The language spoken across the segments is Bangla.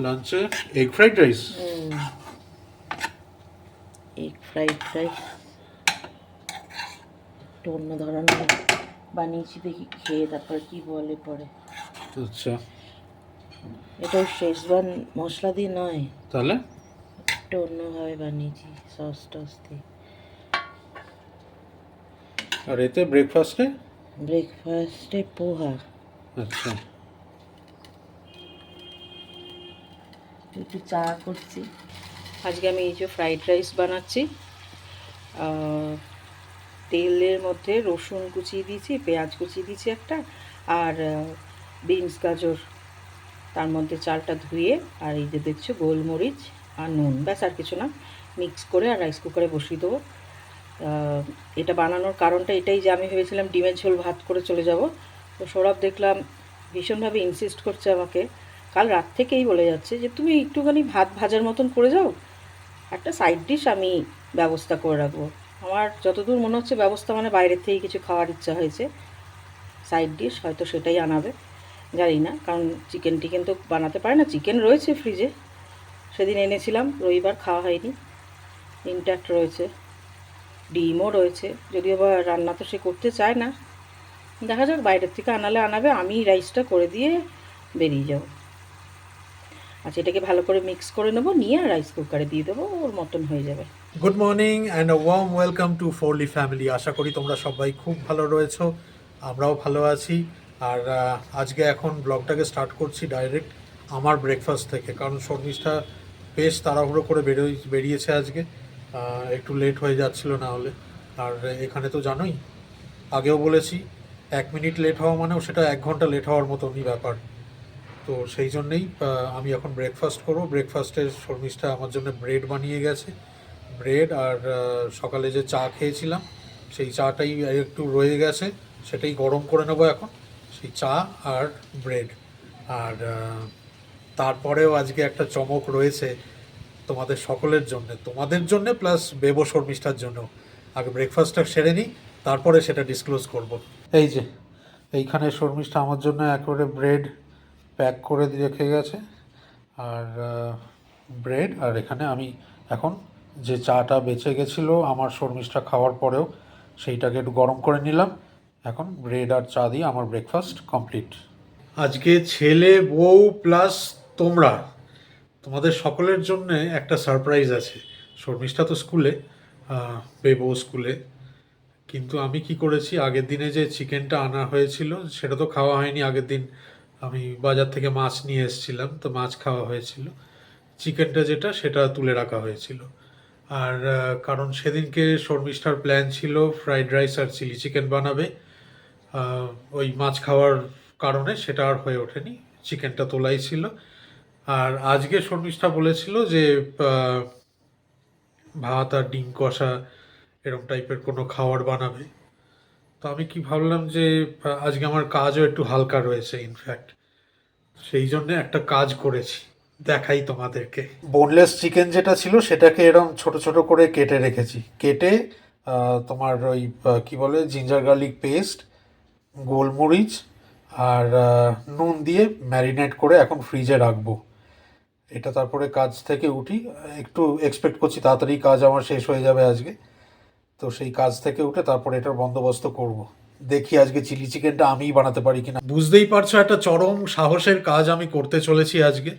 লাঞ্চে egg fried rice. Egg fried rice একটু অন্য ধরনের বানিয়েছি, দেখি খেয়ে তারপর কি বলে পরে। আচ্ছা, এটা শেজওয়ান মশলা দিয়ে নয়, তাহলে একটু অন্যভাবে বানিয়েছি সস টস দিয়ে। আর এতে ব্রেকফাস্টে পোহা। আচ্ছা, একটু চা করছি। আজকে আমি এই যে ফ্রাইড রাইস বানাচ্ছি। তেলের মধ্যে রসুন কুচিয়ে দিয়েছি, পেঁয়াজ কুচিয়ে দিয়েছি একটা, আর বিনস গাজর, তার মধ্যে চালটা ধুয়ে, আর এই যে দেখছো গোলমরিচ আর নুন, ব্যাস আর কিছু না, মিক্স করে আর রাইস কুকারে বসিয়ে দেবো। এটা বানানোর কারণটা এটাই যে আমি ভেবেছিলাম ডিমের ঝোল ভাত করে চলে যাব, তো সৌরভ দেখলাম ভীষণভাবে ইনসিস্ট করছে আমাকে, কাল রাত থেকেই বলে যাচ্ছে যে তুমি একটুখানি ভাত ভাজার মতন করে যাও, একটা সাইড ডিশ আমি ব্যবস্থা করে রাখবো। আমার যতদূর মনে হচ্ছে ব্যবস্থা মানে বাইরের থেকে কিছু খাওয়ার ইচ্ছা হয়েছে, সাইড ডিশ হয়তো সেটাই আনাবে, জানি না, কারণ চিকেন টিকেন তো বানাতে পারে না। চিকেন রয়েছে ফ্রিজে, সেদিন এনেছিলাম, রবিবার খাওয়া হয়নি, ইনট্যাক্ট রয়েছে, ডিমও রয়েছে, যদিও বা রান্না তো সে করতে চায় না, দেখা যাক বাইরের থেকে আনালে আনাবে, আমি রাইসটা করে দিয়ে বেরিয়ে যাব। আচ্ছা, এটাকে ভালো করে মিক্স করে নেবো, নিয়ে রাইস কুকারে দিয়ে দেবো, ওর মতন হয়ে যাবে। Good morning and a warm welcome to Forley family. আশা করি তোমরা সবাই খুব ভালো রয়েছো, আমরাও ভালো আছি। আর আজকে এখন ব্লগটাকে স্টার্ট করছি ডাইরেক্ট আমার ব্রেকফাস্ট থেকে, কারণ শর্মিষ্ঠা বেশ তাড়াহুড়ো করে বেরিয়েছে আজকে, একটু লেট হয়ে যাচ্ছিল না হলে। আর এখানে তো জানোই, আগেও বলেছি, 1 মিনিট লেট হওয়া মানেও সেটা 1 ঘন্টা লেট হওয়ার মতনই ব্যাপার। তো সেই জন্যেই আমি এখন ব্রেকফাস্ট করবো। ব্রেকফাস্টের শর্মিষ্ঠা আমার জন্য ব্রেড বানিয়ে গেছে, ব্রেড আর সকালে যে চা খেয়েছিলাম সেই চাটাই একটু রয়ে গেছে, সেটাই গরম করে নেবো এখন, সেই চা আর ব্রেড। আর তারপরেও আজকে একটা চমক রয়েছে তোমাদের সকলের জন্য, তোমাদের জন্য প্লাস বেবো শর্মিষ্ঠার জন্য। আগে ব্রেকফাস্টটা সেরে নিই, তারপরে সেটা ডিসক্লোজ করব। এই যে এইখানে শর্মিষ্ঠা আমার জন্য একেবারে ব্রেড প্যাক করে দিয়ে রেখে গেছে, আর ব্রেড, আর এখানে আমি এখন যে চাটা বেঁচে গেছিলো আমার শর্মিষ্ঠা খাওয়ার পরেও, সেইটাকে একটু গরম করে নিলাম। এখন ব্রেড আর চা দিয়ে আমার ব্রেকফাস্ট কমপ্লিট। আজকে ছেলে বউ প্লাস তোমরা, তোমাদের সকলের জন্য একটা সারপ্রাইজ আছে। শর্মিষ্ঠা তো স্কুলে, বেবো স্কুলে, কিন্তু আমি কি করেছি, আগের দিনে যে চিকেনটা আনা হয়েছিল সেটা তো খাওয়া হয়নি। আগের দিন আমি বাজার থেকে মাছ নিয়ে এসেছিলাম, তো মাছ খাওয়া হয়েছিল, চিকেনটা যেটা সেটা তুলে রাখা হয়েছিল। আর কারণ সেদিনকে শর্মিষ্ঠার প্ল্যান ছিল ফ্রাইড রাইস আর চিলি চিকেন বানাবে, ওই মাছ খাওয়ার কারণে সেটা আর হয়ে ওঠেনি, চিকেনটা তোলাই ছিল। আর আজকে শর্মিষ্ঠা বলেছিল যে ভাত আর ডিম কষা এরকম টাইপের কোনো খাবার বানাবে। তো আমি কি ভাবলাম যে আজকে আমার কাজও একটু হালকা রয়েছে, ইনফ্যাক্ট সেই জন্য একটা কাজ করেছি, দেখাই তোমাদেরকে। বোনলেস চিকেন যেটা ছিল সেটাকে এরকম ছোট ছোট করে কেটে রেখেছি, কেটে তোমার ওই কি বলে জিঞ্জার গার্লিক পেস্ট, গোলমরিচ আর নুন দিয়ে ম্যারিনেট করে এখন ফ্রিজে রাখবো। এটা তারপরে কাজ থেকে উঠি, একটু এক্সপেক্ট করছি তাড়াতাড়ি কাজ আমার শেষ হয়ে যাবে আজকে, তো সেই কাজ থেকে উঠে তারপরে এটার বন্দোবস্ত করব। দেখি আজকে চিলি চিকেনটা আমিই বানাতে পারি কিনা। বুঝতেই পারছো একটা চরম সাহসের কাজ আমি করতে চলেছি আজকে,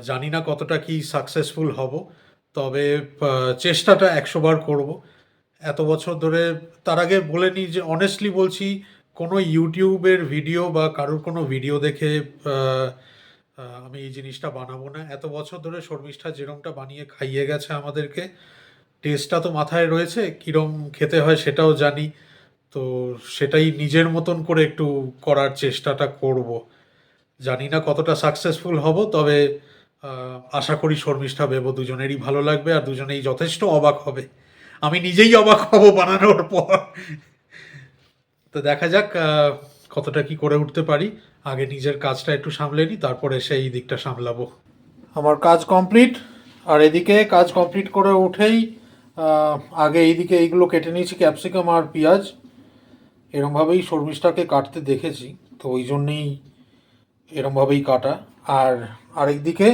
জানি না কতটা কি সাকসেসফুল হব, তবে চেষ্টাটা 100 বার করব। এত বছর ধরে, তার আগে বলে নিই যে অনেস্টলি বলছি, কোনো ইউটিউবের ভিডিও বা কারোর কোনো ভিডিও দেখে আমি এই জিনিসটা বানাবো না। এত বছর ধরে শর্মিষ্ঠা যেরমটা বানিয়ে খাইয়ে গেছে আমাদেরকে, টেস্টটা তো মাথায় রয়েছে, কীরম খেতে হয় সেটাও জানি, তো সেটাই নিজের মতন করে একটু করার চেষ্টাটা করব। জানি না কতটা সাকসেসফুল হব, তবে আশা করি শর্মিষ্ঠা বেবো দুজনেরই ভালো লাগবে, আর দুজনেই যথেষ্ট অবাক হবে, আমি নিজেই অবাক হব বানানোর পর। তো দেখা যাক কতটা কি করে উঠতে পারি। আগে নিজের কাজটা একটু সামলে নিই, তারপরে সেই দিকটা সামলাবো। আমার কাজ কমপ্লিট, আর এদিকে কাজ কমপ্লিট করে উঠেই আগে এইদিকে এইগুলো কেটে নিয়েছি, ক্যাপসিকাম আর পেঁয়াজ, এরমভাবেই শর্মিষ্ঠাকে কাটতে দেখেছি, তো ওই জন্যেই এরমভাবেই কাটা। আর আরেকদিকে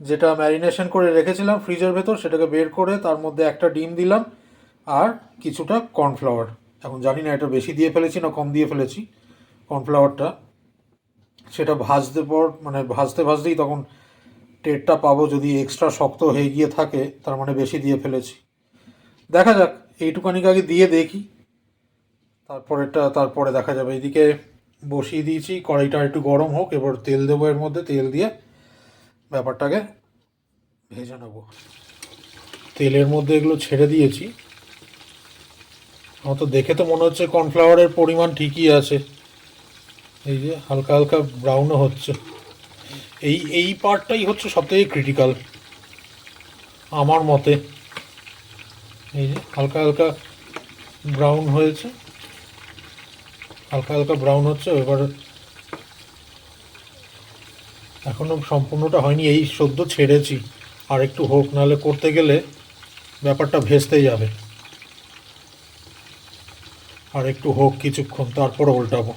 যেটা ম্যারিনেশন করে রেখেছিলাম ফ্রিজের ভেতর, সেটাকে বের করে তার মধ্যে একটা ডিম দিলাম আর কিছুটা কর্নফ্লাওয়ার। এখন জানি না এটা বেশি দিয়ে ফেলেছি না কম দিয়ে ফেলেছি কর্নফ্লাওয়ারটা। সেটা ভাজতে ভাজতেই তখন টেরটা পাবো, যদি এক্সট্রা শক্ত হয়ে গিয়ে থাকে তার মানে বেশি দিয়ে ফেলেছি। দেখা যাক, এইটুকানি আগে দিয়ে দেখি, তারপরে দেখা যাবে। এদিকে বসিয়ে দিয়েছি, কড়াইটা একটু গরম হোক, এবার তেল দেবো, এর মধ্যে তেল দিয়ে ব্যাপারটাকে ভেজে নেব। তেলের মধ্যে এগুলো ছেড়ে দিয়েছি। আমার তো দেখে তো মনে হচ্ছে কর্নফ্লাওয়ারের পরিমাণ ঠিকই আছে। এই যে হালকা হালকা ব্রাউনও হচ্ছে। এই পার্টটাই হচ্ছে সবথেকে ক্রিটিক্যাল আমার মতে। এই যে হালকা হালকা ব্রাউন হয়েছে, হালকা হালকা ব্রাউন হচ্ছে। এবার এখনো সম্পূর্ণটা হয়নি, এই সদ্য ছেড়েছি, আর একটু হোক, নাহলে করতে গেলে ব্যাপারটা ভেস্তে যাবে। আর একটু হোক কিছুক্ষণ, তারপর উল্টাবো।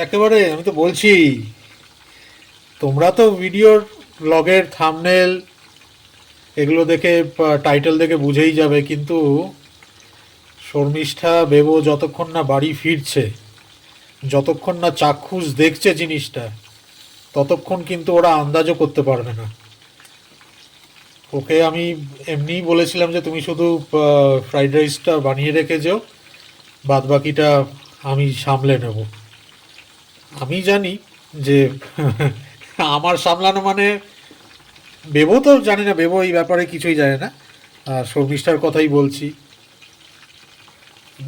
একেবারে আমি তো বলছি, তোমরা তো ভিডিওর ব্লগের থাম্বনেল এগুলো দেখে, টাইটেল দেখে বুঝেই যাবে, কিন্তু শর্মিষ্ঠা বেবো যতক্ষণ না বাড়ি ফিরছে, যতক্ষণ না চাক্ষুষ দেখছে জিনিসটা, ততক্ষণ কিন্তু ওরা আন্দাজও করতে পারবে না। ওকে আমি এমনিই বলেছিলাম যে তুমি শুধু ফ্রাইড রাইসটা বানিয়ে রেখে যেও, বাদ বাকিটা আমি সামলে নেব। আমি জানি যে আমার সামলানো মানে, বেবো তো জানি না, বেবো এই ব্যাপারে কিছুই জানে না। আর শর্মিষ্ঠার কথাই বলছি,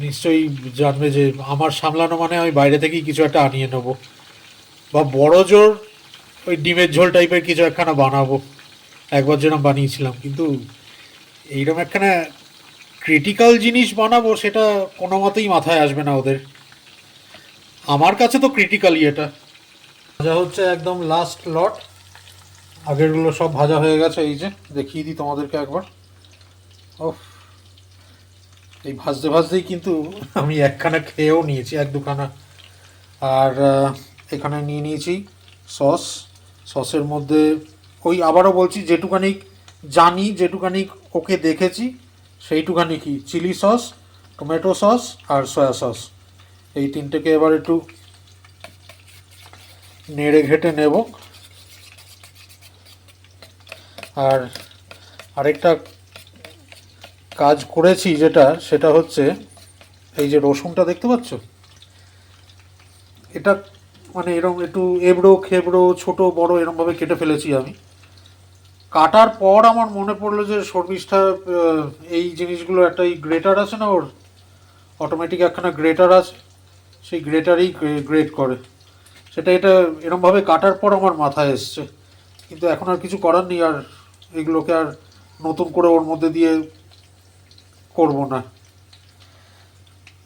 নিশ্চয়ই জানবে যে আমার সামলানো মানে আমি বাইরে থেকেই কিছু একটা আনিয়ে নেবো, বা বড় জোর ওই ডিমের ঝোল টাইপের কিছু একখানা বানাবো। একবার যেরকম বানিয়েছিলাম, কিন্তু এইরকম একখানা ক্রিটিক্যাল জিনিস বানাবো সেটা কোনো মতেই মাথায় আসবে না ওদের। আমার কাছে তো ক্রিটিক্যালই এটা। ভাজা হচ্ছে একদম লাস্ট লট, আগেরগুলো সব ভাজা হয়ে গেছে। এই যে দেখিয়ে দিই তোমাদেরকে একবার। ও, এই ভাজতে ভাজতেই কিন্তু আমি একখানা খেয়েও নিয়েছি, এক দুখানা। আর এখানে নিয়ে নিয়েছি সস। সসের মধ্যে ওই আবারও বলছি, যেটুকানি জানি, যেটুকানি ওকে দেখেছি, সেইটুকানি কি চিলি সস, টমেটো সস আর সয়া সস, এই তিনটেকে এবার একটু নেড়ে ঘেটে নেব। আর আরেকটা কাজ করেছি সেটা হচ্ছে, এই যে রসুনটা দেখতে পাচ্ছ, এটা মানে এরকম একটু এবড়ো খেবড়ো ছোট বড় এরমভাবে কেটে ফেলেছি আমি। কাটার পর আমার মনে পড়লো যে শর্মিষ্ঠা এই জিনিসগুলো, একটা এই গ্রেটার আছে না ওর, অটোমেটিক একখানা গ্রেটার আছে, সেই গ্রেটারেই গ্রেট করে। এটা এরমভাবে কাটার পর আমার মাথায় এসছে, কিন্তু এখন আর কিছু করার নেই, আর এগুলোকে আর নতুন করে ওর মধ্যে দিয়ে করব না।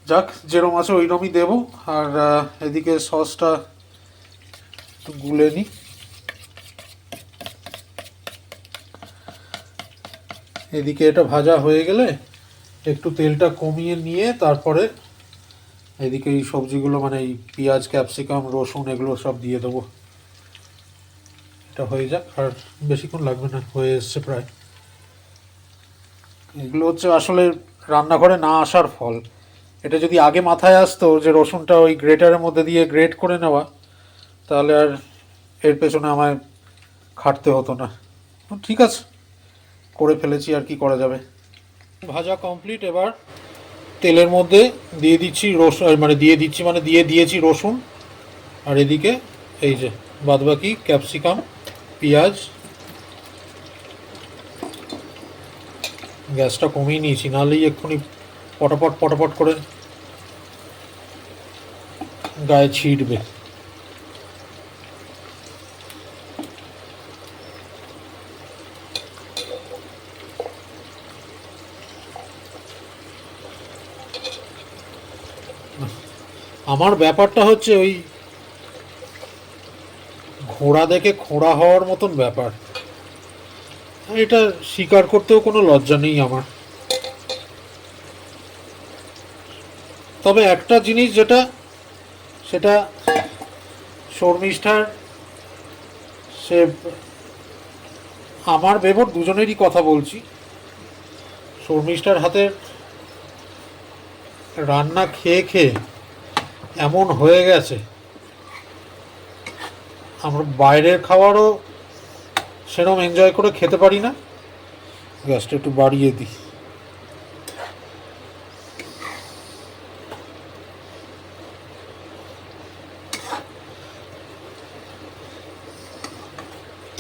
যাক, যেরম আছে ওইরমই দেবো। আর এদিকে সসটা একটু গুলে নিই। এদিকে এটা ভাজা হয়ে গেলে একটু তেলটা কমিয়ে নিয়ে তারপরে এদিকে এই সবজিগুলো, মানে এই পেঁয়াজ, ক্যাপসিকাম, রসুন এগুলো সব দিয়ে দেবো। এটা হয়ে যাক, আর বেশিক্ষণ লাগবে না, হয়ে এসছে প্রায়। এগুলো হচ্ছে আসলে রান্নাঘরে না আসার ফল। এটা যদি আগে মাথায় আসতো যে রসুনটা ওই গ্রেটারের মধ্যে দিয়ে গ্রেট করে নেওয়া, তাহলে আর এর পেছনে আমায় খাটতে হতো না। ঠিক আছে, করে ফেলেছি, আর কি করা যাবে। ভাজা কমপ্লিট। এবার তেলের মধ্যে দিয়ে দিচ্ছি দিয়ে দিয়েছি রসুন। আর এদিকে এই যে বাদবাকি ক্যাপসিকাম, পেঁয়াজ, গ্যাসটা কমিয়ে নিয়েছি, নাহলেই এক্ষুনি পটাপট পটাপট করে গায়ে ছিটবে। আমার ব্যাপারটা হচ্ছে ওই ঘোড়া দেখে খোঁড়া হওয়ার মতন ব্যাপার। এটা স্বীকার করতেও কোনো লজ্জা নেই আমার। তবে একটা জিনিস সেটা শর্মিষ্ঠার সে আমার বেবর দুজনেরই কথা বলছি, শর্মিষ্ঠার হাতের রান্না খেয়ে খেয়ে এমন হয়ে গেছে, আমরা বাইরের খাবারও সেরকম এনজয় করে খেতে পারি না। গ্যাসটা একটু বাড়িয়ে দিই।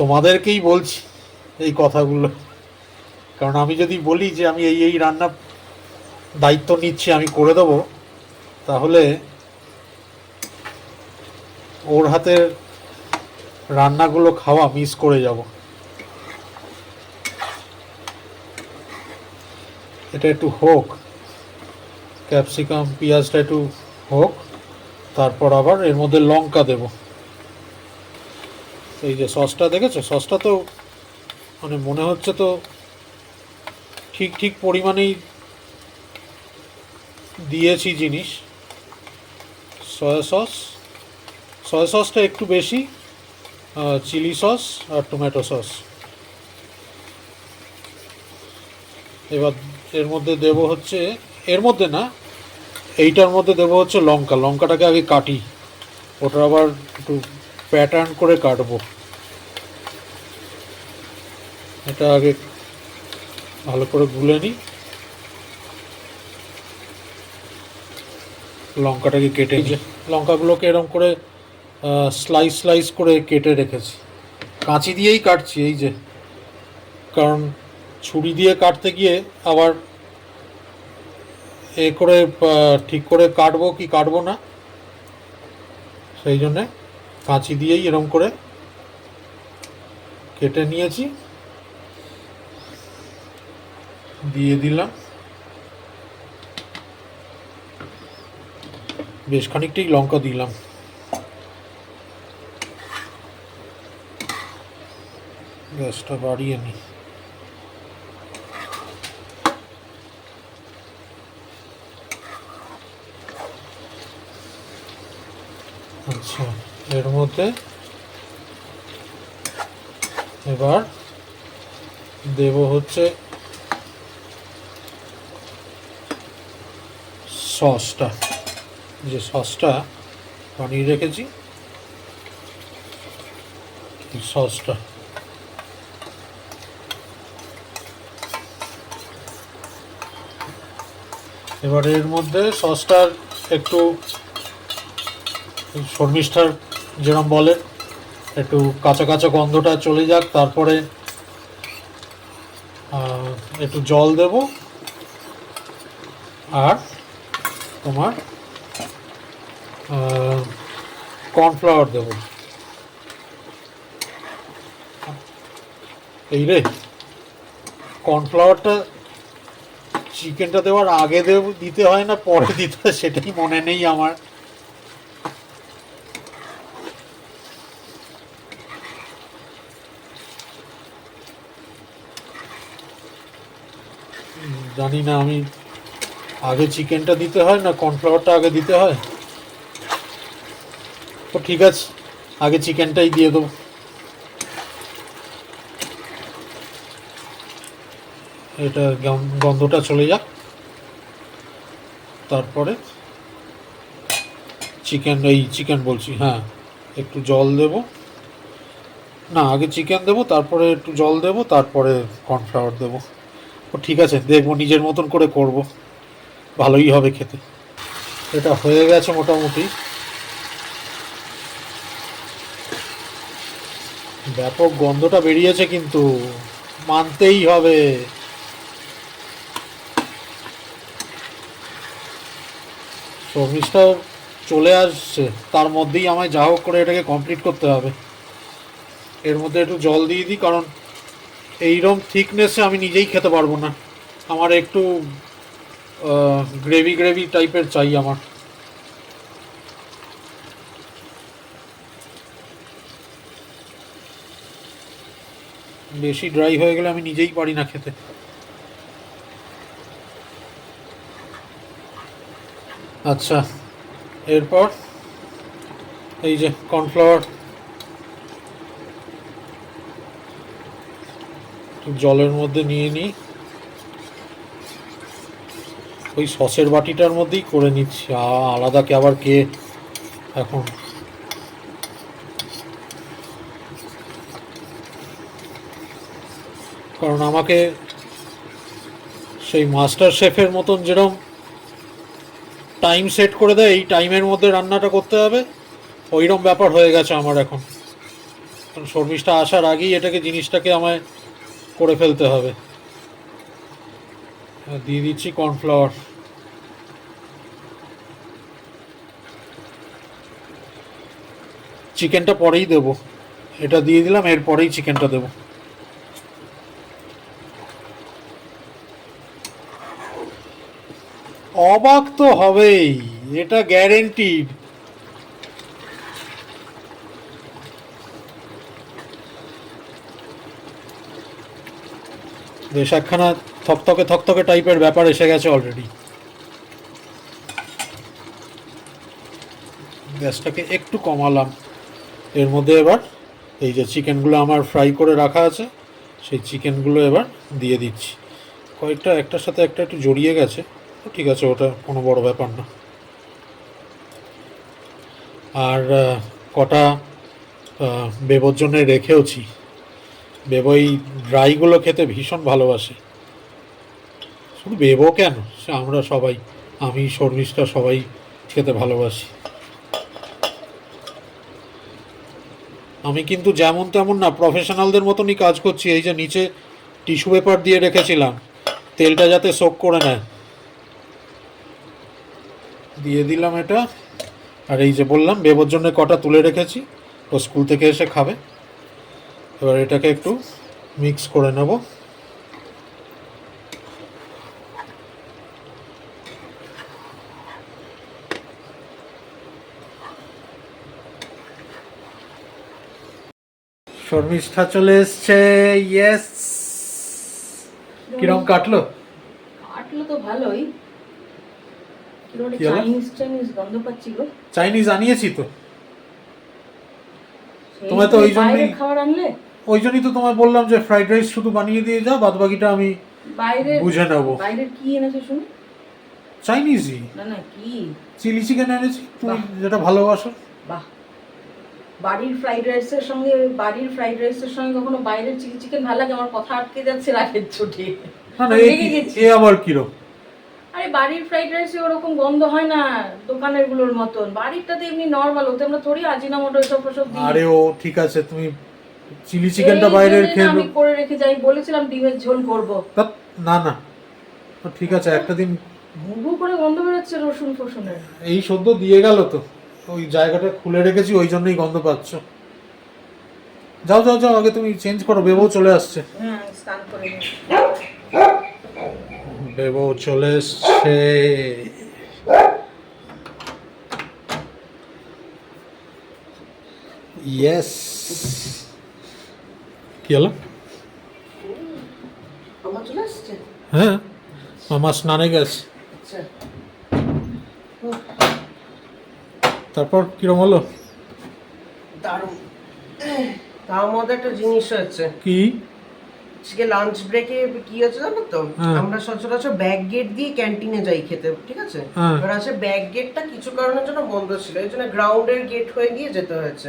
তোমাদেরকেই বলছি এই কথাগুলো, কারণ আমি যদি বলি যে আমি এই রান্না দায়িত্ব নিচ্ছি, আমি করে দেবো, তাহলে ওর হাতের রান্নাগুলো খাওয়া মিস করে যাব। এটা একটু হোক, ক্যাপসিকাম পেঁয়াজটা একটু হোক, তারপর আবার এর মধ্যে লঙ্কা দেব। এই যে সসটা দেখেছো, সসটা তো মানে মনে হচ্ছে তো ঠিক ঠিক পরিমাণেই দিয়েছি জিনিস। সয়া সসটা একটু বেশি, চিলি সস আর টমেটো সস। এবার এর মধ্যে দেব হচ্ছে, এর মধ্যে না, এইটার মধ্যে দেব হচ্ছে লঙ্কা। লঙ্কাটাকে আগে কাটি, ওটা আবার একটু প্যাটার্ন করে কাটবো। এটা আগে ভালো করে গুলে নিই। লঙ্কাটাকে কেটে নিই, লঙ্কাগুলোকে এরকম করে স্লাইস স্লাইস করে কেটে রেখেছি। কাঁচি দিয়েই কাটছি, এই যে, কারণ ছুরি দিয়ে কাটতে গিয়ে আবার এ করে ঠিক করে কাটবো কি কাটবো না, সেই জন্যে কাঁচি দিয়েই এরকম করে কেটে নিয়েছি। দিয়ে দিলাম, বেশ খানিকটাই লঙ্কা দিলাম। গ্যাসটা বাড়িয়ে নিই। আচ্ছা, এর মধ্যে এবার দেব হচ্ছে সসটা, যে সসটা বানিয়ে রেখেছি, সসটা এবার এর মধ্যে সসটার একটু শর্মিষ্ঠার যেরকম বলে একটু কাঁচা কাঁচা গন্ধটা চলে যাক, তারপরে একটু জল দেব আর তোমার কর্নফ্লাওয়ার দেব। এই রে, কর্নফ্লাওয়ারটা চিকেনটা দেওয়ার আগে দিতে হয় না পরে দিতে হয় সেটাই মনে নেই আমার। জানি না আমি আগে চিকেনটা দিতে হয় না কর্নফ্লাওয়ারটা আগে দিতে হয়। তো ঠিক আছে, আগে চিকেনটাই দিয়ে দেবো। এটা গন্ধটা চলে যাক, তারপরে চিকেন বলছি, হ্যাঁ, একটু জল দেব, না আগে চিকেন দেবো তারপরে একটু জল দেবো তারপরে কর্নফ্লাওয়ার দেবো। ও ঠিক আছে, দেখবো, নিজের মতন করে করব, ভালোই হবে খেতে। এটা হয়ে গেছে মোটামুটি, ব্যাপক গন্ধটা বেরিয়েছে কিন্তু মানতেই হবে। শর্মিষ্ঠা চলে আসছে, তার মধ্যেই আমায় যা হোক করে এটাকে কমপ্লিট করতে হবে। এর মধ্যে একটু জল দিয়ে দিই, কারণ এইরকম থিকনেসে আমি নিজেই খেতে পারবো না, আমার একটু গ্রেভি গ্রেভি টাইপের চাই আমার। বেশি ড্রাই হয়ে গেলে আমি নিজেই পারি না খেতে। আচ্ছা, এরপর এই যে কর্নফ্লাওয়ার জলের মধ্যে নিয়ে নিই, ওই সসের বাটিটার মধ্যেই করে নিচ্ছি, আলাদা কে আবার কে এখন। কারণ আমাকে সেই মাস্টার শেফের মতন যেরকম টাইম সেট করে দেয়, এই টাইমের মধ্যে রান্নাটা করতে হবে, ওইরকম ব্যাপার হয়ে গেছে আমার এখন। কারণ শর্মিষ্ঠা আসার আগেই জিনিসটাকে আমায় করে ফেলতে হবে। দিয়ে দিচ্ছি কর্নফ্লাওয়ার। চিকেনটা পরেই দেবো, এটা দিয়ে দিলাম, এরপরেই চিকেনটা দেবো। অবাক তো হবেই, এটা গ্যারেন্টিড। বেশ একখানা থকথকে থকথকে টাইপের ব্যাপার এসে গেছে অলরেডি। গ্যাসটাকে একটু কমালাম। এর মধ্যে এবার এই যে চিকেনগুলো আমার ফ্রাই করে রাখা আছে, সেই চিকেনগুলো এবার দিয়ে দিচ্ছি। কয়েকটা একটার সাথে একটা একটু জড়িয়ে গেছে, ঠিক আছে, ওটা কোনো বড় ব্যাপার না। আর কটা বেবোর জন্য রেখেওছি। বেবো এই ড্রাইগুলো খেতে ভীষণ ভালোবাসে। শুধু বেবো কেন, সে আমরা সবাই, আমি শর্মিষ্ঠা সবাই খেতে ভালোবাসি। আমি কিন্তু যেমন তেমন না, প্রফেশনালদের মতনই কাজ করছি। এই যে নিচে টিস্যু পেপার দিয়ে রেখেছিলাম, তেলটা যাতে সোক করে নেয়, দিয়ে দিলাম এটা। আর এই যে বললাম বেবোর জন্য কটা তুলে রেখেছি, ও স্কুল থেকে এসে খাবে। এবার এটাকে একটু মিক্স করে নেব। শর্মিষ্ঠা চলে এসছে, ইয়েস। কিরম কাটলো? কাটলো তো ভালোই, কি হলো? চাইনিজ গন্ধ পাচ্ছি গো। চাইনিজ আনিয়েছি তো তোমায়, তো ওই জন্যই তো তোমায় বললাম যে ফ্রাইড রাইস শুধু বানিয়ে দিয়ে যাও, বাদ বাকিটা আমি বুঝে নেব। বাইরের কি এনেছো শুনি? চাইনিজই। না না, কি? চিলি চিকেন এনেছি, তুমি যেটা ভালোবাসো। বাহ, বাড়ির ফ্রাইড রাইসের সঙ্গে কখনো বাইরের চিলি চিকেন ভালো লাগে? আমার কথা আটকে যাচ্ছে রাগের চোটে। না না, এ আবার কিরকম? আরে বাড়ির ফ্রাইড রাইসে ওরকম গন্ধ হয় না দোকানের গুলোর মতন। বাড়িরটাতে এমনি নরমাল, ওতে আমরা থোড়ি আজিনামোটো এসব দিই। আরে ও ঠিক আছে, তুমি চিলি চিকেনটা বাইরের খেয়ে আমি করে রেখে যাই, বলেছিলাম ডিমের ঝোল করব। না না, ঠিক আছে, একটা দিন ভুবু করে গন্ধ বেরোচ্ছে রসুন ফসুনের। এই সদ্য দিয়ে গেল তো, ওই জায়গাটা খুলে রেখেছি, ওই জন্যই গন্ধ পাচ্ছ। যাও যাও যাও, আগে তুমি চেঞ্জ করো, বেবো চলে আসছে। হ্যাঁ, স্নান করে নিই। বেবো চলে এসছে। ইয়েস। কি হলো? মামা চলে আসছে? হ্যাঁ, মামা স্নানে গেছে। আচ্ছা, তারপর কিরম হলো? দারুণ। তার মধ্যে একটা জিনিস হচ্ছে, কি? আজকে লাঞ্চ ব্রেকে কি হচ্ছে জানো তো, আমরা সচরাচর ব্যাক গেট দিয়ে ক্যান্টিনে যাই খেতে, ঠিক আছে? এবার আছে ব্যাক গেটটা কিছু কারণের জন্য বন্ধ ছিল, এই জন্য গ্রাউন্ডের গেট হয়ে গিয়ে যেতে হয়েছে।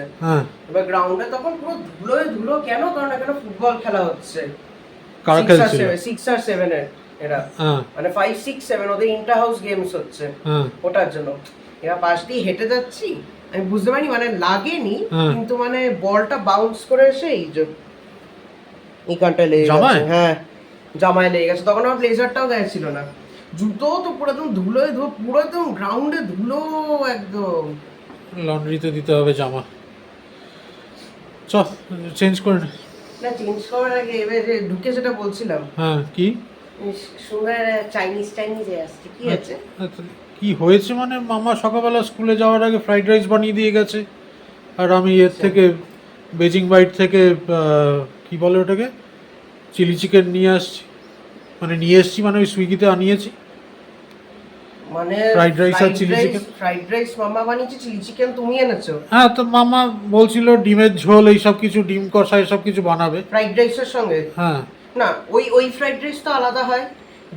এবার গ্রাউন্ডে তখন পুরো ধুলোয় ধুলো, কেন? কারণ এখানে ফুটবল খেলা হচ্ছে। কারা খেলছিল? 6 আর 7 এর এরা, মানে 5, 6, 7 ওদের ইন্টার হাউস গেমস হচ্ছে, ওটার জন্য। এরা পাশ দিয়ে হেঁটে যাচ্ছি, আমি বুঝতে পারিনি, মানে লাগেনি, কিন্তু মানে বলটা বাউন্স করে এসে এইখানটায় লেগে গেছে। হ্যাঁ, জামায় লেগে গেছে। তখন আমার ব্লেজারটাও গায়ে ছিল না, জুতো তো পুরো একদম ধুলোয় ধুলো, পুরো একদম গ্রাউন্ডে ধুলো একদম। লন্ড্রিতে দিতে হবে জামা। চল চেঞ্জ করে নে। না, চেঞ্জ করার আগে এবার ঢুকে যেটা বলছিলাম, হ্যাঁ কি সুন্দর চাইনিজ আসছে, কি আছে? কি হয়েছে মানে, মামা সকালবেলা স্কুলে যাওয়ার আগে ফ্রাইড রাইস বানিয়ে দিয়ে গেছে, আর আমি এর থেকে বেজিং বাইট থেকে কি বলে ওটাকে, চিলি চিকেন নিয়ে এসেছি, মানে ওই সুইগিতে আনিয়েছি। মানে ফ্রাইড রাইস আর চিলি চিকেন। ফ্রাইড রাইস মামা বানিয়েছে, চিলি চিকেন তুমি এনেছো? হ্যাঁ, তো মামা বলছিল ডিমের ঝোল এইসব কিছু, ডিম কষা এসব কিছু বানাবে ফ্রাইড রাইসের সঙ্গে? হ্যাঁ। না, ওই ফ্রাইড রাইস তো আলাদা হয়,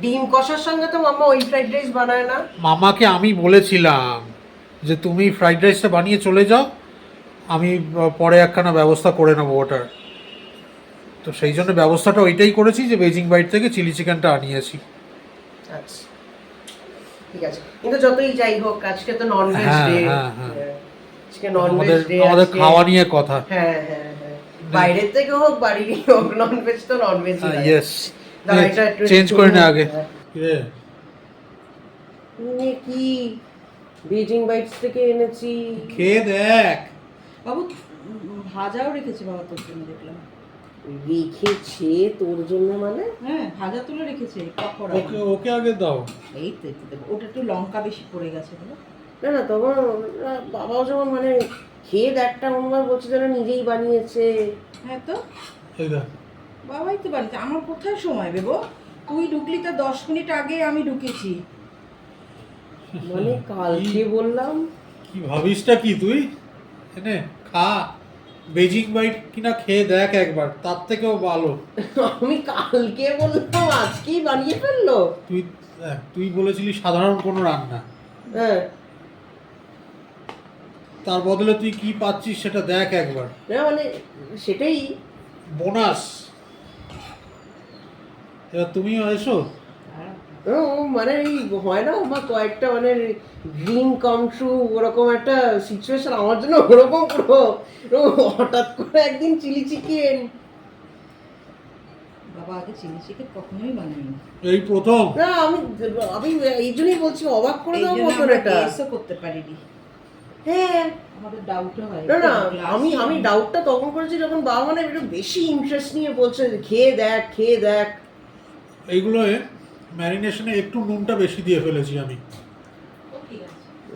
ডিম কষার সঙ্গে তো মামা ওই ফ্রাইড রাইস বানায় না। মামাকে আমি বলেছিলাম যে তুমি ফ্রাইড রাইসটা বানিয়ে চলে যাও, আমি পরে একখানা ব্যবস্থা করে নেবো ওটার। তো সেই জন্য ব্যবস্থাটা ওইটাই করেছি যে বেজিং বাইট থেকে চিলি চিকেনটা আনিয়েছি। আচ্ছা ঠিক আছে, কিন্তু যতই যাই হোক আজকে তো ননভেজ হ্যাঁ, ডে। হ্যাঁ, হ্যাঁ। আজকে ননভেজ ডে, আমাদের খাওয়া নিয়ে কথা। হ্যাঁ হ্যাঁ হ্যাঁ, বাইরের থেকে হোক বাড়িরই হোক, ননভেজ তো ননভেজ। ইয়েস, চেঞ্জ করে নে আগে। কি বেজিং বাইটস থেকে এনেছি, খেয়ে দেখ। বাবু ভাজাও রেখেছে বাবা তোর জন্য, দেখলাম। রেখেছে তোর জন্য মানে? হ্যাঁ, ভাজা তুলে রেখেছে পকোড়া। ওকে ওকে আগে দাও। এই তো একটু দেবো, ওটা একটু লঙ্কা বেশি পড়ে গেছে বলো। না না, তখন বাবাও যেমন মানে খেয়ে একটা মনে বলছে যেন নিজেই বানিয়েছে। হ্যাঁ তো এই দেখ। বাবাই তো বানিয়েছে, আমার কোথায় সময় দেবো? তুই ঢুকলি তো 10 মিনিট আগে আমি ঢুকেছি। মানে কালকে বললাম। কি ভাবিসটা কি তুই? এনে খা, বেজিং বাইট কিনা খেয়ে দেখ একবার, তার থেকেও ভালো। আমি কালকে বললাম, আজকেই বানিয়ে ফেললো। তুই বলেছিলি সাধারণ কোনো রান্না, হ্যাঁ, তার বদলে তুই কি পাচ্ছিস সেটা দেখ একবার। না মানে সেটাই বোনাস। এবার তুমিও এসো। মানে এই হয় না আমার কয়েকটা মানে ড্রিম কাম ট্রু, ওরকম একটা সিচুয়েশন আমার জন্য। ওরকম পুরো হঠাৎ করে একদিন চিলি চিকেন। বাবা আগে চিলি চিকেন কখনোই বানাইনি, এই প্রথম। না আমি আমি এই জন্যই বলছি, অবাক করে দেওয়ার মতন এটা। টেস্টও করতে পারিনি। হ্যাঁ, আমাদের ডাউটও হয়। না না, আমি ডাউটটা তখন করেছি যখন বাবা মানে একটু বেশি ইন্টারেস্ট নিয়ে বলছে যে খেয়ে দেখ খেয়ে দেখ। এইগুলোয় ম্যারিনেশনে একটু নুনটা বেশি দিয়ে ফেলেছি আমি।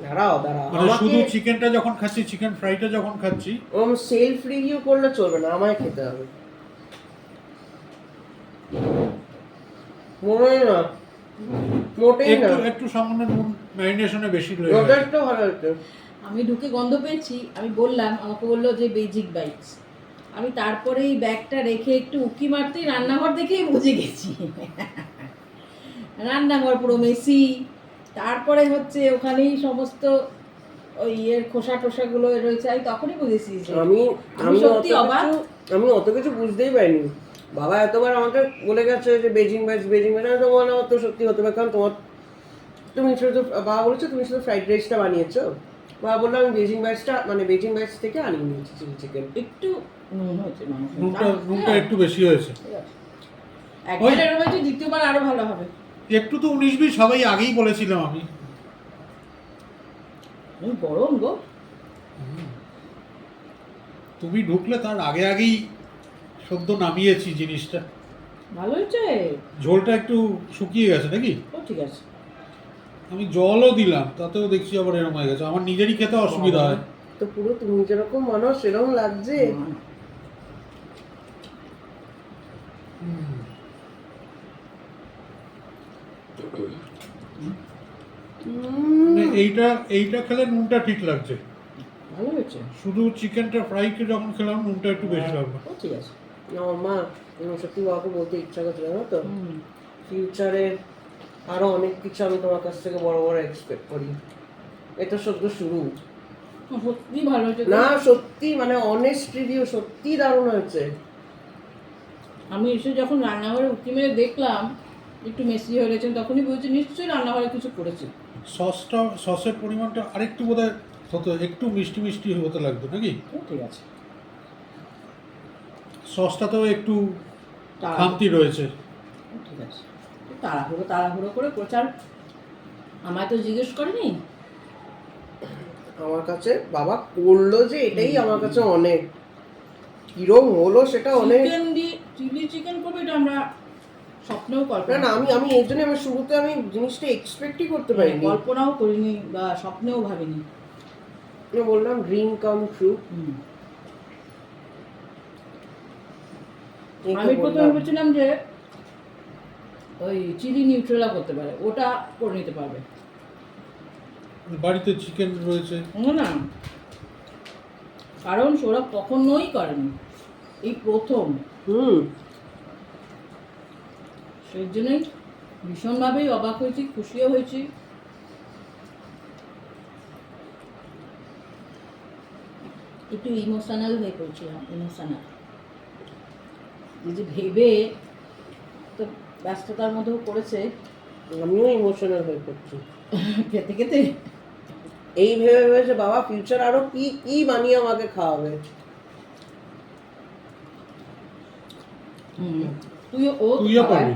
দাঁড়াও দাঁড়াও, মানে শুধু চিকেনটা যখন খাচ্ছি, চিকেন ফ্রাইটা যখন খাচ্ছি, সেলফ রিভিউ করলে চলবে না, আমায় খেতে হবে। মনে হয় না, মোটেই না। একটু সামান্য নুন ম্যারিনেশনে বেশি লেগে ওটা গেছে। একটু ভালো হচ্ছে। আমি ঢুকে গন্ধ পেয়েছি, আমি বললাম, আমাকে বললো যে বেজিক বাইটস। আমি তারপরে এই ব্যাগটা রেখে একটু উকি মারতেই রান্নাঘর দেখেই বুঝে গেছি। রান্নাঘর পুরো মেসি। তারপরে হচ্ছে ওখানেই সমস্ত ওই ইয়ের খোসা টোসাগুলো রয়েছে, আমি তখনই বুঝেছি যে আমি সত্যি অবাক। আমি অত কিছু বুঝতেই পারিনি। বাবা এতবার আমাকে বলে গেছে যে বেজিং বাইটস বেজিং বাইটস, আমি তো বললাম তো সত্যি হতে পারে, কারণ তুমি শুধু বাবা বলেছো তুমি শুধু ফ্রাইড রাইসটা বানিয়েছো। বাবা বললাম আমি বেজিং বাইটস থেকে আনিয়ে নিয়েছি চিলি চিকেন। একটু নুন হয়েছে, নুনটা একটু বেশি হয়েছে। একবার এরকম হয়েছে, দ্বিতীয়বার আরো ভালো হবে। একটু তো 19-20 সবাই আগেই বলেছিলাম আমি। গরম গো। তুমি ঢুকলে তার আগে আগেই সদ্য নামিয়েছি জিনিসটা। ভালো হয়েছে। ঝোলটা একটু শুকিয়ে গেছে নাকি? ও ঠিক আছে। আমি জলও দিলাম, তাতেও দেখছি আবার এরকম হয়ে গেছে। আমার নিজেরই খেতে অসুবিধা হয়। তো পুরো তুমি যেরকম মানুষ সেরকম লাগছে। মানে এইটা খেলে নুনটা ঠিক লাগছে। ভালো হয়েছে। শুধু চিকেনটা ফ্রাইকে যখন খেলাম নুনটা একটু বেশি লাগবে। ও ঠিক আছে। আমার মা সত্যি বাবাকে বলতে ইচ্ছা করছিল, জানো তো ফিউচারে আরো অনেক কিছু আমি তোমার কাছ থেকে বড় বড় এক্সপেক্ট করি। এটা সদ্য শুরু। সত্যি ভালো হয়েছে না সত্যি মানে অনেস্ট রিভিউ, সত্যি দারুণ হয়েছে। আমি এসে যখন রান্নাঘরে উঁকি মেরে দেখলাম একটু মেসি হয়ে গেছেন, তখনই বুঝেছি নিশ্চয়ই রান্নাঘরে কিছু করেছে। সসের পরিমাণটা আরেকটু বোধহয় হতো, একটু মিষ্টি মিষ্টি হতে লাগতো নাকি? ঠিক আছে। সসটাতেও একটু খামতি রয়েছে। ঠিক আছে। তাড়াহুড়ো করে প্রচার আমায় তো জিজ্ঞেস করেনি। আমার কাছে বাবা করলো যে এটাই আমার কাছে অনেক, কিরম হলো সেটা অনেক। চিকেন দিয়ে চিলি চিকেন করবে এটা আমরা স্বপ্নেও কল্পনা না আমি এর জন্য আমার শুরুতে আমি জিনিসটা এক্সপেক্টই করতে পারিনি, কল্পনাও করিনি বা স্বপ্নেও ভাবিনি। আমি বললাম ড্রিম কাম ট্রু। আমি প্রথমে ভেবেছিলাম যে ওই চিলি নিউট্রেলা করতে পারে, ওটা করে নিতে পারবে। বাড়িতে চিকেন রয়েছে। না, কারণ সৌরভ কখনোই করেনি, এই প্রথম। সেই জন্যই ভীষণভাবেই অবাক হয়েছি, খুশিও হয়েছি। একটু ইমোশনাল হয়ে পড়ছিলাম, ইমোশনাল। এই যে ভেবে তো ব্যস্ততার মধ্যেও পড়েছে, আমিও ইমোশনাল হয়ে পড়ছি খেতে খেতে। এই ভেবে ভেবেছে বাবা ফিউচার আরো কি কি বানিয়ে আমাকে খাওয়াবে। তুইও পারবি।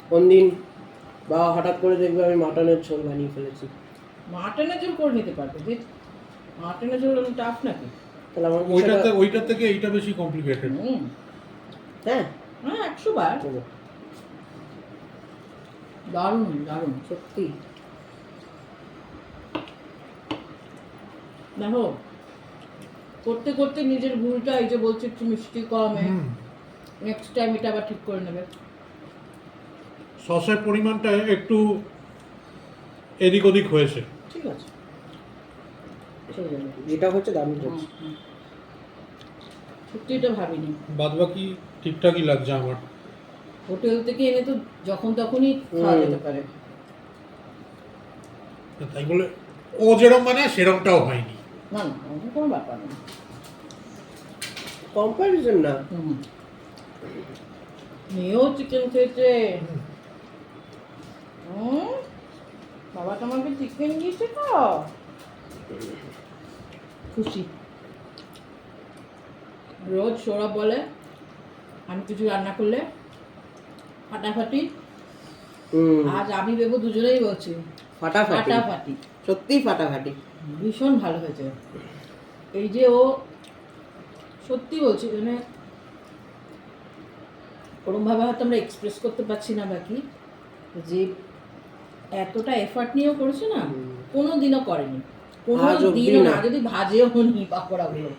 কোনদিন বাবা হঠাৎ করে দেখবে আমি মাটনের ঝোল বানিয়ে ফেলেছি। মাটনের ঝোল করে নিতে পারবে, যে মাটনের ঝোল টাফ নাকি? তাহলে আমার ওইটার থেকে এইটা বেশি কমপ্লিকেটেড। হ্যাঁ হ্যাঁ, 100 বার। দারুণ দারুণ সত্যি। দেখো, করতে করতে নিজের ভুলটা, এই যে বলছে একটু মিষ্টি কমে, নেক্সট টাইম এটা আবার ঠিক করে নেবে। সসের পরিমাণটা একটু এদিক ওদিক হয়েছে। ঠিক আছে, চলে যাবে। যেটা হচ্ছে দারুণ হচ্ছে। সত্যি এটা ভাবিনি। বাদবাকি ঠিকঠাকই লাগছে আমার। হোটেল থেকে এনে তো যখন তখনই খাওয়া যেতে পারে। তাই বলে ও যেরকম মানে সেরকমটাও হয়নি। না না, ওরকম কোনো ব্যাপার না। কম্পারিজন না। মেয়েও চিকেন খেয়েছে। বাবা তোমাকে চিকেন দিয়েছে তো, খুশি। রোজ সৌরভ বলে আমি কিছু রান্না করলে ফাটাফাটি, আজ আমি বেবু দুজনেই বলছি ফাটাফাটি। ফাটাফাটি, সত্যিই ফাটাফাটি। ভীষণ ভালো হয়েছে। এই যে ও সত্যি বলছি, মানে ওরমভাবে হয়তো আমরা এক্সপ্রেস করতে পারছি না, বাকি যে এতটা এফার্ট নিয়েও করেছে না, কোনো দিনও করেনি, কোনো আজ অবধি দিনও না, না। যদি ভাজেও নি পাকোড়াগুলো।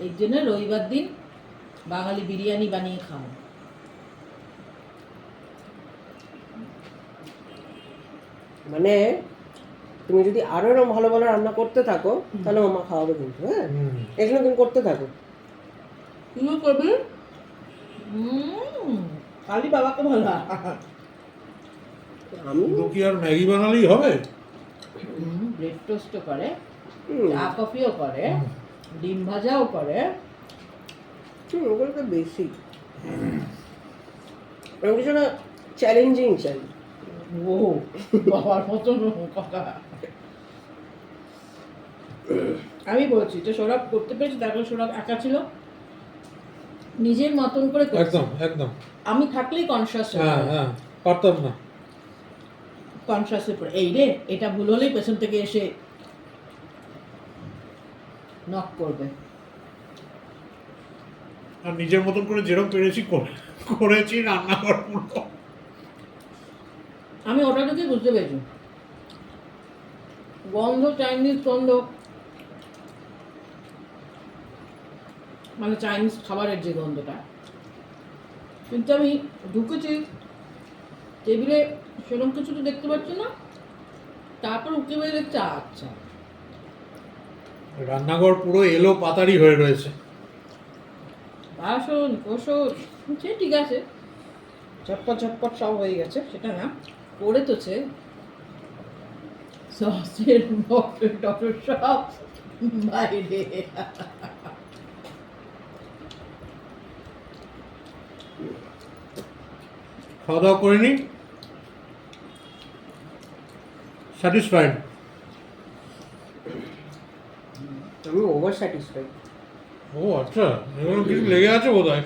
এই জন্য রবিবার দিন বাঙালি বিরিয়ানি বানিয়ে খাও। মানে তুমি যদি আরো এরকম ভালো ভালো রান্না করতে থাকো তাহলে মামা খাওয়াবে কিন্তু। হ্যাঁ, এখানে তুমি করতে থাকো। তুইও করবি? খালি বাবাকে ভালো। আমি কি আর ম্যাগি বানালেই হবে? ব্রেড টোস্টও করে, চা কফিও করে, ডিম ভাজাও করে। ওগুলো তো বেশি। আমি কিছু না চ্যালেঞ্জিং চাই। ও বাবার মতন কথা। আমি বলছি যে সৌরভ করতে পেরেছি, তারপরে সৌরভ একা ছিল, নিজের মতন করে করছে। একদম একদম। আমি থাকলেই কনসিয়াস হ্যাঁ হ্যাঁ, পারতাম না। কনসিয়াস হয়ে পড়ে, এই রে এটা ভুল হলেই পেছন থেকে এসে নক করবে। আর নিজের মতন করে যেরকম পেরেছি করেছি, রান্না করার পুরো। আমি ওটা থেকে বুঝতে পেরেছি গন্ধ, চাইনিজ গন্ধ, মানে চাইনিজ খাবারের যে গন্ধটা। কিন্তু আমি ঢুকেছি টেবিলে, সেরকম কিছু তো দেখতে পাচ্ছি না, তারপর উঠে বেরিয়ে দেখছি আচ্ছা, রান্নাঘর পুরো এলো পাতারি হয়ে রয়েছে। বাসন কোসন সে ঠিক আছে, ঝটপট ঝটপট সব হয়ে গেছে, সেটা না, করে তোছে সসের মটর টটর সব বাইরে। খাওয়া দাওয়া করে নি, স্যাটিসফাইড? আমি ওভার স্যাটিসফাইড। ও আচ্ছা, এগুলো কিছু লেগে আছে বোধ হয়।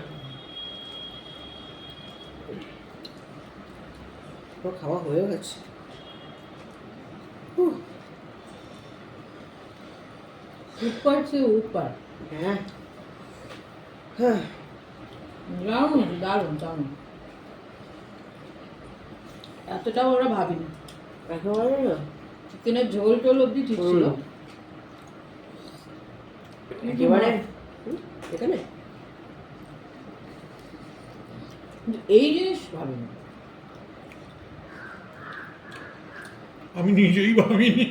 খাওয়া হয়ে গেছে। ऊपर से ऊपर হ্যাঁ হ্যাঁ, দারুণ দারুণ দারুণ, এতটাও ওরা ভাবিনি। একেবারে না। চিকেনের ঝোল টোল অব্দি ঠিক ছিল, একেবারে এখানে এই জিনিস ভাবিনি। আমি নিজেই ভাবিনি।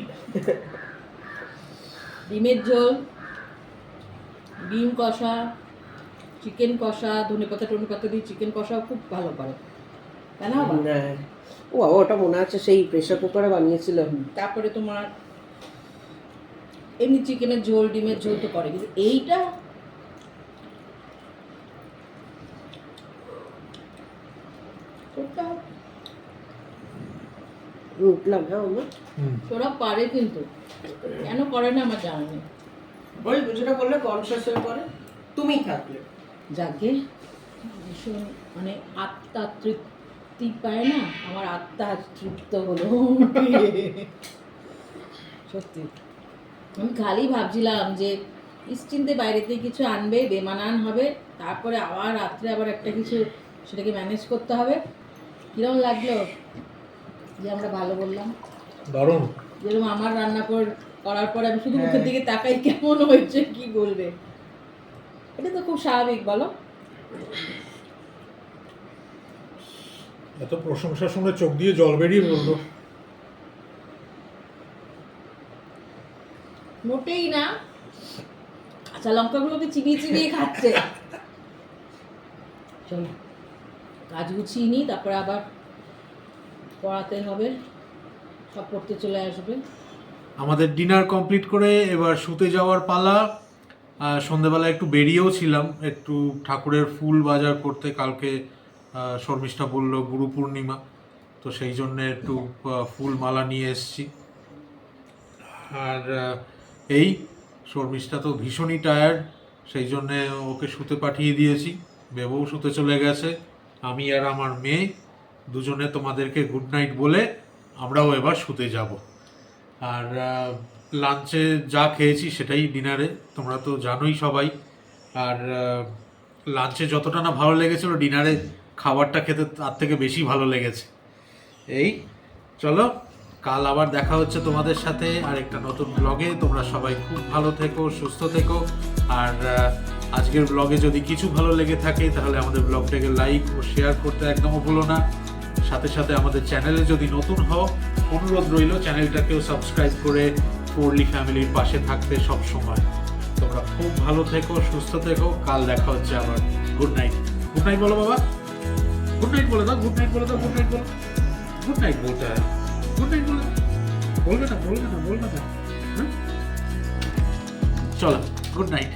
ডিমের ঝোল, ডিম কষা, চিকেন কষা, ধনেপাতা টনেপাতা দিয়ে চিকেন কষা খুব ভালো করে, তাই না বাবা? হ্যাঁ। ও বাবা, ওটা মনে আছে সেই প্রেসার কুকারে বানিয়েছিল। তারপরে তোমার এমনি চিকেনের ঝোল, ডিমের ঝোল তো করে, কিন্তু এইটা উঠলাম। হ্যাঁ আমার ওরা পারে, কিন্তু কেন করে না আমার জানা নেই। ওই যেটা বললে কনসিয়াস হয়ে পড়ে তুমি থাকলে। যাকে ভীষণ মানে আত্মা তৃপ্তি পায় না, আমার আত্মা তৃপ্ত হলো। সত্যি আমি খালি ভাবছিলাম যে নিশ্চিন্তে বাইরে থেকে কিছু আনবে, বেমানান হবে, তারপরে আবার রাত্রে আবার একটা কিছু সেটাকে ম্যানেজ করতে হবে। কিরকম লাগলো যে আমরা ভালো বললাম? দারুণ। যেরকম আমার রান্না করার পরে আমি শুধু মুখের দিকে তাকাই, কেমন হয়েছে কি বলবে। এটা তো খুব স্বাভাবিক, বলো? এত প্রশংসা শুনে চোখ দিয়ে জল বেরিয়ে পড়লো। মোটেই না, কাঁচা লঙ্কাগুলোকে চিবিয়ে চিবিয়ে খাচ্ছে। চলো কাজ গুছিয়ে নিই, তারপরে আবার পড়াতে হবে, সব পড়তে চলে আসবে। আমাদের ডিনার কমপ্লিট করে এবার শুতে যাওয়ার পালা। সন্ধেবেলা একটু বেরিয়েও ছিলাম, একটু ঠাকুরের ফুল বাজার করতে। কালকে শর্মিষ্ঠা বলল গুরু পূর্ণিমা, তো সেই জন্যে একটু ফুল মালা নিয়ে এসেছি। আর এই শর্মিষ্ঠা তো ভীষণই টায়ার্ড, সেই জন্যে ওকে শুতে পাঠিয়ে দিয়েছি। বেবও শুতে চলে গেছে, আমি আর আমার মেয়ে দুজনে তোমাদেরকে গুড নাইট বলে আমরাও এবার শুতে যাব। আর লাঞ্চে যা খেয়েছি সেটাই ডিনারে, তোমরা তো জানোই সবাই। আর লাঞ্চে যতটা না ভালো লেগেছিল, ডিনারে খাবারটা খেতে তার থেকে বেশি ভালো লেগেছে। এই চলো, কাল আবার দেখা হচ্ছে তোমাদের সাথে আর একটা নতুন ব্লগে। তোমরা সবাই খুব ভালো থেকো, সুস্থ থেকো। আর আজকের ব্লগে যদি কিছু ভালো লেগে থাকে তাহলে আমাদের ব্লগটাকে লাইক ও শেয়ার করতে একদমও ভুলো না। সাথে সাথে আমাদের চ্যানেলে যদি নতুন হও, অনুরোধ রইল চ্যানেলটাকেও সাবস্ক্রাইব করে ফোরলি ফ্যামিলির পাশে থাকতে সব সময়। তোমরা খুব ভালো থেকো, সুস্থ থেকো। কাল দেখা হচ্ছে আবার। Good night. গুড নাইট বলো বাবা, গুড নাইট বলে দাও, গুড নাইট বলে দাও, গুড নাইট বলো। গুড নাইট বলতে হয়, গুড নাইট বলে বলবে না, বলবে না, বলবে না। চলো, গুড নাইট।